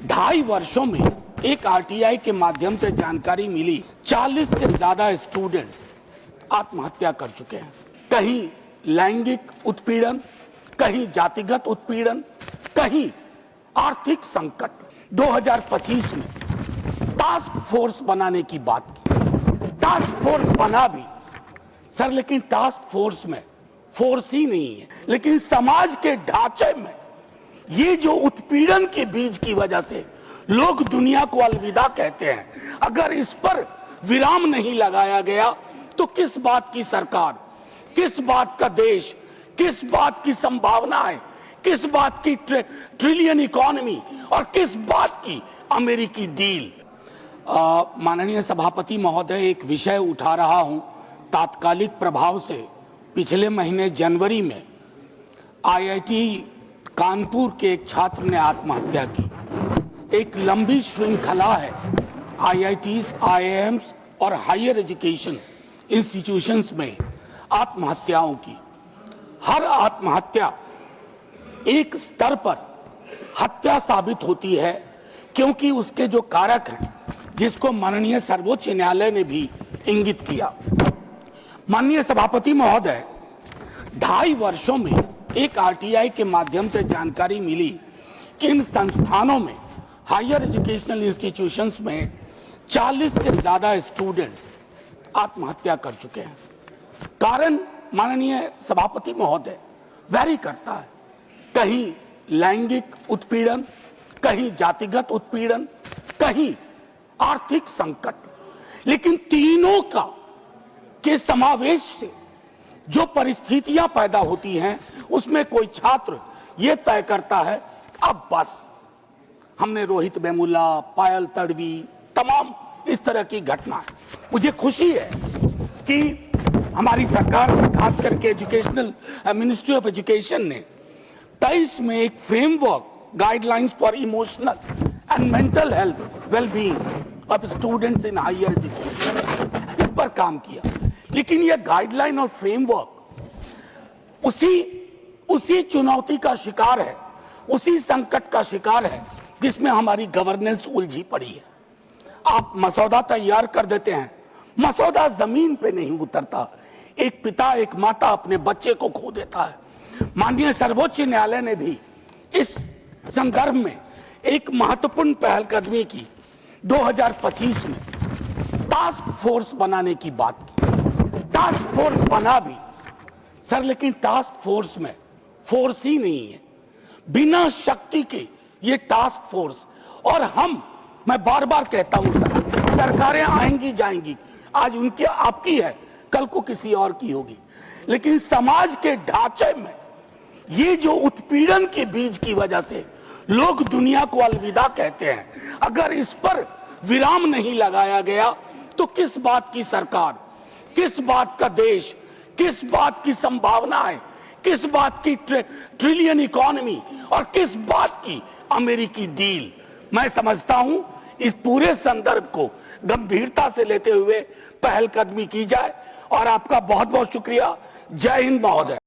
2.5 वर्षों में एक आरटीआई के माध्यम से जानकारी मिली 40 से ज्यादा स्टूडेंट्स आत्महत्या कर चुके हैं। कहीं लैंगिक उत्पीड़न, कहीं जातिगत उत्पीड़न, कहीं आर्थिक संकट। 2025 में टास्क फोर्स बनाने की बात की। टास्क फोर्स बना भी सर, लेकिन टास्क फोर्स में फोर्स ही नहीं है। लेकिन समाज के ढांचे में ये जो उत्पीड़न के बीज की वजह से लोग दुनिया को अलविदा कहते हैं, अगर इस पर विराम नहीं लगाया गया तो किस बात की सरकार, किस बात का देश, किस बात की संभावनाएं, किस बात की ट्रिलियन इकोनॉमी और किस बात की अमेरिकी डील। माननीय सभापति महोदय, एक विषय उठा रहा हूं। तात्कालिक प्रभाव से पिछले महीने जनवरी में आईआईटी कानपुर के एक छात्र ने आत्महत्या की। एक लंबी श्रृंखला है आईआईटीज, आईआईएम्स और हायर एजुकेशन इंस्टीट्यूशंस में आत्महत्याओं की। हर आत्महत्या एक स्तर पर हत्या साबित होती है, क्योंकि उसके जो कारक हैं, जिसको माननीय सर्वोच्च न्यायालय ने भी इंगित किया। माननीय सभापति महोदय, 2.5 वर्षों में एक आरटीआई के माध्यम से जानकारी मिली कि इन संस्थानों में, हायर एजुकेशनल इंस्टीट्यूशंस में 40 से ज्यादा स्टूडेंट्स आत्महत्या कर चुके हैं। कारण माननीय सभापति महोदय वैरी करता है। कहीं लैंगिक उत्पीड़न, कहीं जातिगत उत्पीड़न, कहीं आर्थिक संकट। लेकिन तीनों का के समावेश से जो परिस्थितियां पैदा होती हैं, उसमें कोई छात्र ये तय करता है अब बस। हमने रोहित वेमुला, पायल तड़वी, तमाम इस तरह की घटना। मुझे खुशी है कि हमारी सरकार, खास करके एजुकेशनल मिनिस्ट्री ऑफ एजुकेशन ने 23 में एक framework, guidelines for emotional and mental health wellbeing of students in higher education, इस पर काम किया। लेकिन यह गाइडलाइन और फ्रेमवर्क उसी चुनौती का शिकार है, उसी संकट का शिकार है जिसमें हमारी गवर्नेंस उलझी पड़ी है। आप मसौदा तैयार कर देते हैं, मसौदा जमीन पे नहीं उतरता। एक पिता, एक माता अपने बच्चे को खो देता है। माननीय सर्वोच्च न्यायालय ने भी इस संदर्भ में एक महत्वपूर्ण पहलकदमी की। 2025 में टास्क फोर्स बनाने की बात की। टास्क फोर्स बना भी सर, लेकिन टास्क फोर्स में फोर्स ही नहीं है। बिना शक्ति के ये टास्क फोर्स, और मैं बार बार कहता हूं सर, सरकारें आएंगी जाएंगी, आज उनकी आपकी है, कल को किसी और की होगी। लेकिन समाज के ढांचे में ये जो उत्पीड़न के बीज की वजह से लोग दुनिया को अलविदा कहते हैं, अगर इस पर विराम नहीं लगाया गया तो किस बात की सरकार, किस बात का देश, किस बात की संभावनाएं, किस बात की ट्रिलियन इकोनॉमी और किस बात की अमेरिकी डील। मैं समझता हूं इस पूरे संदर्भ को गंभीरता से लेते हुए पहलकदमी की जाए। और आपका बहुत बहुत शुक्रिया। जय हिंद महोदय।